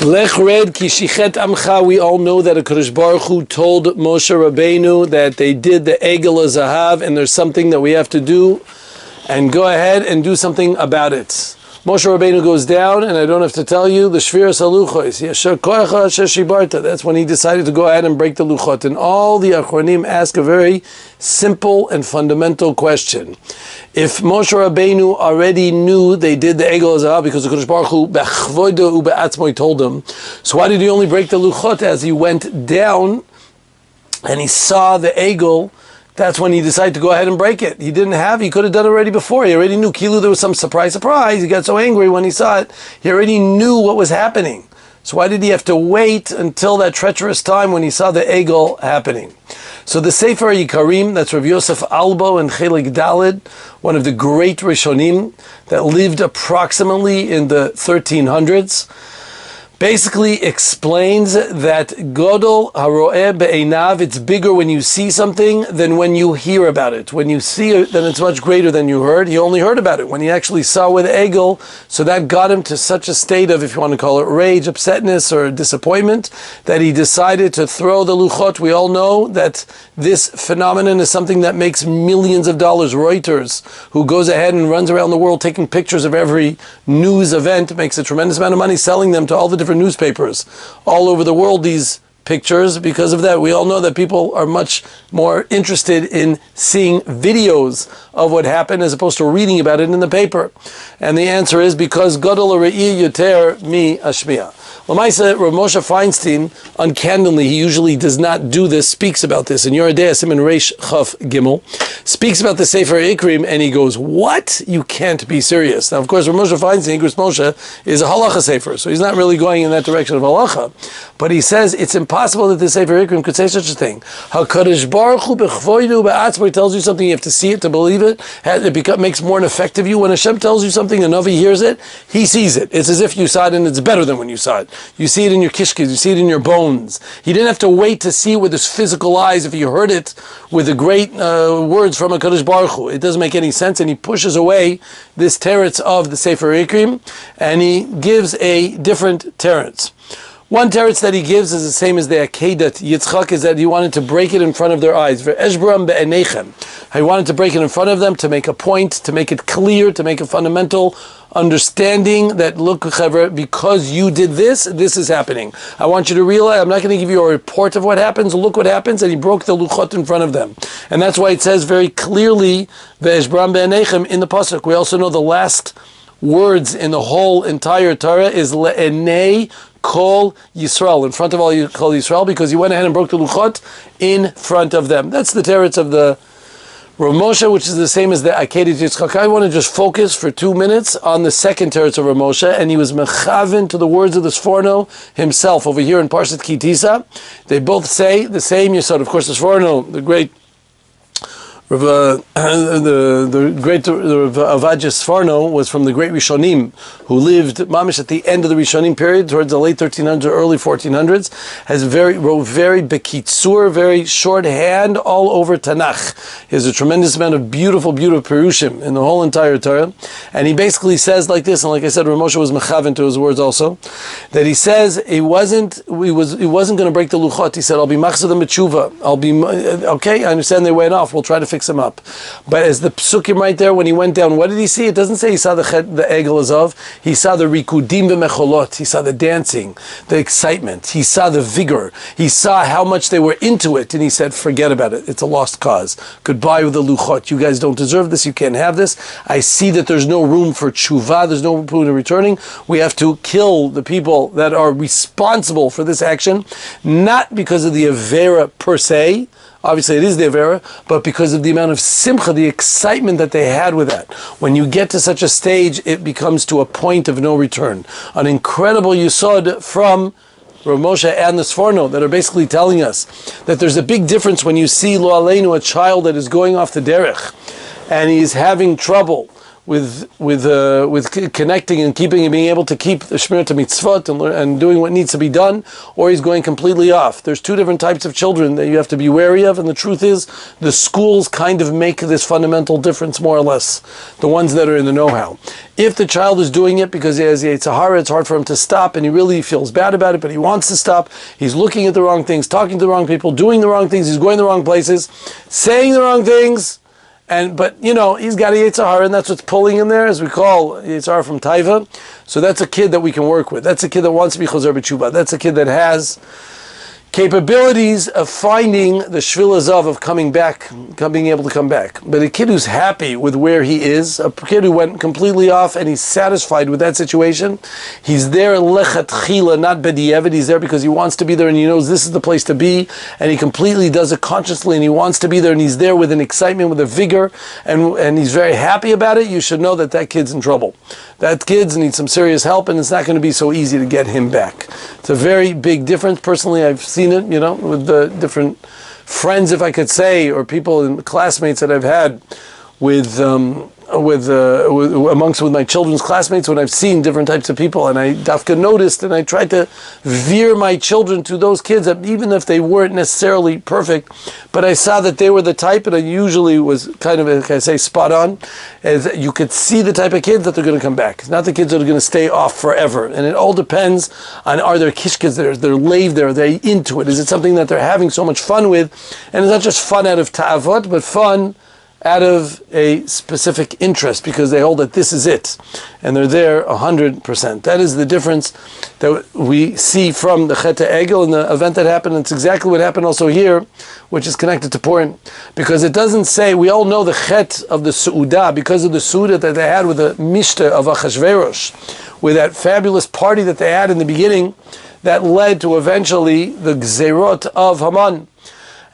Lech red ki shichet amcha. We all know that HaKadosh Baruch Hu told Moshe Rabbeinu that they did the Egel Zahav, and there's something that we have to do, and go ahead and do something about it. Moshe Rabbeinu goes down, and I don't have to tell you, the Shviras HaLuchos, Yasher Koacha Asher Shibarta. That's when he decided to go ahead and break the Luchot. And all the Achronim ask a very simple and fundamental question. If Moshe Rabbeinu already knew they did the Egel Zahav because the Kodesh Baruch Hu B'chvodo U'Be'atzmo told him, so why did he only break the Luchot as he went down and he saw the Egel? That's when he decided to go ahead and break it. He could have done it already before. He already knew. Kilu, there was some surprise. He got so angry when he saw it. He already knew what was happening. So why did he have to wait until that treacherous time when he saw the Egel happening? So the Sefer Yikarim, that's Rav Yosef Albo and Chelik Daled, one of the great Rishonim that lived approximately in the 1300s, basically explains that Godol Haroeh Be'einav, it's bigger when you see something than when you hear about it. When you see it, then it's much greater than you heard. He only heard about it when he actually saw with Egel, so that got him to such a state of, if you want to call it rage, upsetness, or disappointment, that he decided to throw the Luchot. We all know that this phenomenon is something that makes millions of dollars. Reuters, who goes ahead and runs around the world taking pictures of every news event, makes a tremendous amount of money selling them to all the different newspapers all over the world, these pictures. Because of that, we all know that people are much more interested in seeing videos of what happened as opposed to reading about it in the paper. And the answer is because Gadol Re'i Yoter Mi Ashmiya. Lamaisa, Rav Moshe Feinstein, uncandidly, he usually does not do this, speaks about this in Yoredei Siman Reish Chaf Gimel, speaks about the Sefer Ikrim, and he goes, what? You can't be serious. Now, of course, Rav Moshe Feinstein, Igros Moshe, is a halacha sefer, so he's not really going in that direction of halacha. But he says it's impossible that the Sefer Ikrim could say such a thing. HaKadosh Baruch Hu b'chvoidu b'atzmo, he tells you something, you have to see it to believe it. It makes more an effect of you. When Hashem tells you something, a Navi hears it, he sees it. It's as if you saw it, and it's better than when you saw it. You see it in your kishkes, you see it in your bones. He didn't have to wait to see it with his physical eyes if you heard it with the great words from HaKadosh Baruch Hu. It doesn't make any sense, and he pushes away this teretz of the Sefer Ikrim, and he gives a different teretz. One teretz that he gives is the same as the Akedat Yitzchak, is that he wanted to break it in front of their eyes. Ve'eshbram be'enechem. He wanted to break it in front of them to make a point, to make it clear, to make a fundamental understanding that, look, Chaver, because you did this, this is happening. I want you to realize, I'm not going to give you a report of what happens, look what happens, and he broke the Luchot in front of them. And that's why it says very clearly, Ve'eshbram be'enechem in the Pasuk. We also know the last words in the whole entire Torah is Le'enei Kol Yisrael, in front of all Kol Yisrael, because he went ahead and broke the Luchot in front of them. That's the teretz of the Rav Moshe, which is the same as the Akedat Yitzchak. I want to just focus for 2 minutes on the second teretz of Rav Moshe, and he was mechaven to the words of the Sforno himself over here in Parshat Ki Tisa. They both say the same yesod. Of course, the Sforno, the great the great Avadia Sforno was from the great Rishonim, who lived mamish at the end of the Rishonim period, towards the late 1300s, early 1400s. Wrote very bekitzur, very shorthand, all over Tanakh. He has a tremendous amount of beautiful perushim in the whole entire Torah, and he basically says like this. And like I said, Rav Moshe was mechaven to his words also, that he says he wasn't going to break the luchot. He said, "I'll be machzor b'tshuva. I'll be okay. I understand they went off. We'll try to fix him up." But as the psukim right there, when he went down, what did he see? It doesn't say he saw the Egel Azov. He saw the rikudim v'mecholot. He saw the dancing, the excitement. He saw the vigor. He saw how much they were into it, and he said, "Forget about it. It's a lost cause. Goodbye with the luchot. You guys don't deserve this. You can't have this. I see that there's no room for tshuva. There's no room for returning. We have to kill the people that are responsible for this action, not because of the avera per se." Obviously it is the Avera, but because of the amount of simcha, the excitement that they had with that. When you get to such a stage, it becomes to a point of no return. An incredible yesod from Rav Moshe and the Sforno that are basically telling us that there's a big difference when you see, lo aleinu, a child that is going off the derech, and he's having trouble connecting and keeping and being able to keep the Shmir to Mitzvot and doing what needs to be done, or he's going completely off. There's two different types of children that you have to be wary of, and the truth is, the schools kind of make this fundamental difference more or less, the ones that are in the know-how. If the child is doing it because he has the Yetzer Hara, it's hard for him to stop, and he really feels bad about it, but he wants to stop. He's looking at the wrong things, talking to the wrong people, doing the wrong things, he's going the wrong places, saying the wrong things, but he's got a Yetzer Hara, and that's what's pulling him there, as we call Yetzer Hara from Taiva. So that's a kid that we can work with. That's a kid that wants to be Chozer B'Tshuva. That's a kid that has capabilities of finding the Shvil Azav of coming back, being able to come back. But a kid who's happy with where he is, a kid who went completely off and he's satisfied with that situation, he's there lechatchila, not b'diavad, he's there because he wants to be there and he knows this is the place to be, and he completely does it consciously and he wants to be there and he's there with an excitement, with a vigor, and he's very happy about it. You should know that kid's in trouble. That kid needs some serious help, and it's not going to be so easy to get him back. It's a very big difference. Personally, I've seen it, with the different friends, if I could say, or people and classmates that I've had with my children's classmates, when I've seen different types of people, and I dafka noticed, and I tried to veer my children to those kids, that even if they weren't necessarily perfect, but I saw that they were the type, and I usually was kind of, like I say, spot on, as you could see the type of kids that they're going to come back. It's not the kids that are going to stay off forever, and it all depends on, are there kishkas there, they're lave there, are they into it, is it something that they're having so much fun with, and it's not just fun out of ta'avot, but fun out of a specific interest, because they hold that this is it, and they're there 100%. That is the difference that we see from the Chet Egel and the event that happened. It's exactly what happened also here, which is connected to Purim, because it doesn't say, we all know the Chet of the Su'udah, because of the Su'udah that they had with the Mishta of Achashverosh, with that fabulous party that they had in the beginning, that led to eventually the Gzerot of Haman.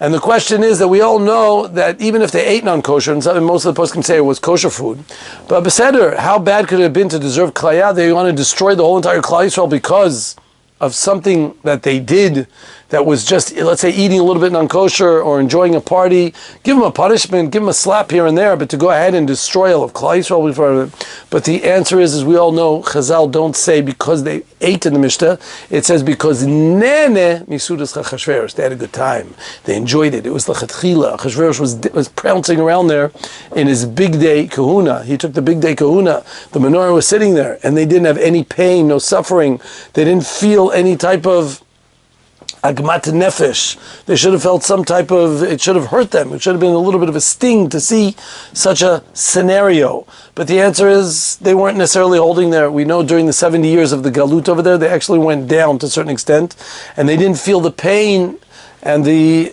And the question is that we all know that even if they ate non-kosher, and most of the poskim say it was kosher food, but beseder, how bad could it have been to deserve klaya? They want to destroy the whole entire Klal Yisrael because of something that they did that was just, let's say, eating a little bit non-kosher or enjoying a party. Give them a punishment, give them a slap here and there, but to go ahead and destroy all of Klal Yisrael before. But the answer is, as we all know, Chazal don't say because they ate in the Mishnah. It says because nene misudas Achashverosh. They had a good time. They enjoyed it. It was lechatchila. Achashverosh was prancing around there in his big day kahuna. He took the big day kahuna. The menorah was sitting there, and they didn't have any pain, no suffering. They didn't feel any type of agmat nefesh. They should have felt some type of, it should have hurt them. It should have been a little bit of a sting to see such a scenario. But the answer is, they weren't necessarily holding there. We know during the 70 years of the Galut over there, they actually went down to a certain extent, and they didn't feel the pain and the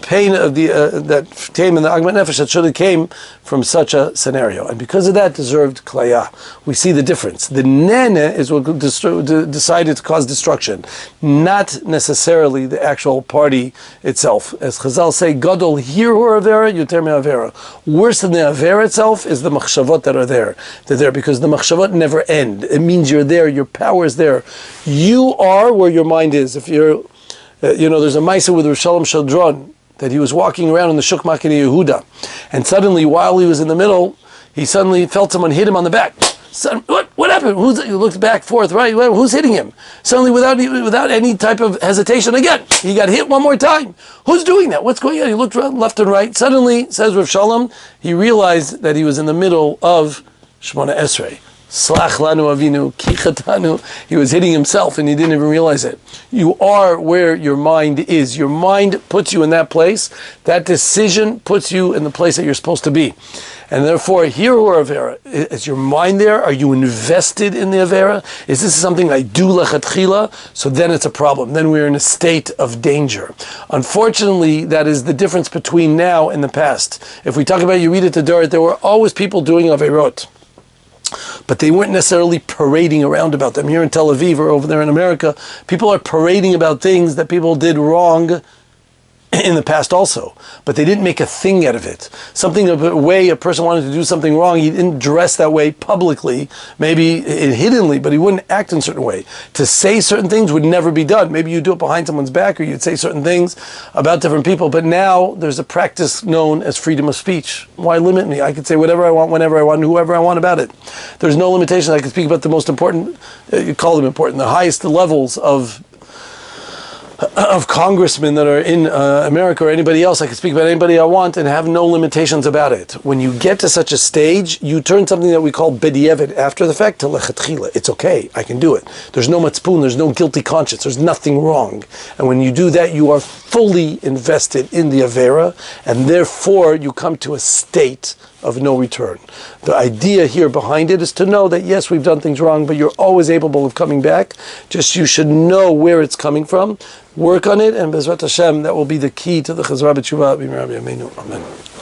pain of the that came in the agmat nefesh that should have came from such a scenario, and because of that deserved klaya. We see the difference. The nene is what decided to cause destruction, not necessarily the actual party itself. As Chazal say, gadol hirur avera yoter me'avera. Worse than the avera itself is the machshavot that are there. They're there because the machshavot never end. It means you're there. Your power is there. You are where your mind is. If you're there's a Maisa with Rosh Shalom Shadron, that he was walking around in the Shuk Makani Yehuda, and suddenly, while he was in the middle, he suddenly felt someone hit him on the back. What happened? He looked back, forth, right? Who's hitting him? Suddenly, without any type of hesitation, again, he got hit one more time. Who's doing that? What's going on? He looked left and right. Suddenly, says Rav Shalom, he realized that he was in the middle of Shemona Esrei. Slach lanu avinu, kichatanu. He was hitting himself and he didn't even realize it. You are where your mind is. Your mind puts you in that place. That decision puts you in the place that you're supposed to be. And therefore, here or Avera, is your mind there? Are you invested in the Avera? Is this something I do lechatchila? So then it's a problem. Then we're in a state of danger. Unfortunately, that is the difference between now and the past. If we talk about Yeridut Adoret, there were always people doing Averot, but they weren't necessarily parading around about them. Here in Tel Aviv or over there in America, people are parading about things that people did wrong in the past also, but they didn't make a thing out of it. Something of a way a person wanted to do something wrong, he didn't dress that way publicly, maybe hiddenly, but he wouldn't act in a certain way. To say certain things would never be done. Maybe you do it behind someone's back, or you'd say certain things about different people, but now there's a practice known as freedom of speech. Why limit me? I could say whatever I want, whenever I want, whoever I want about it. There's no limitations. I can speak about the most important, you call them important, the highest levels of congressmen that are in America or anybody else. I can speak about anybody I want and have no limitations about it. When you get to such a stage, you turn something that we call b'diavad, after the fact, to lechatchila. It's okay, I can do it. There's no matzpun, there's no guilty conscience, there's nothing wrong. And when you do that, you are fully invested in the avera, and therefore you come to a state of no return. The idea here behind it is to know that yes, we've done things wrong, but you're always capable of coming back. Just you should know where it's coming from, work on it, and Bezrat Hashem, that will be the key to the Chazra B'Tshuva. Amen.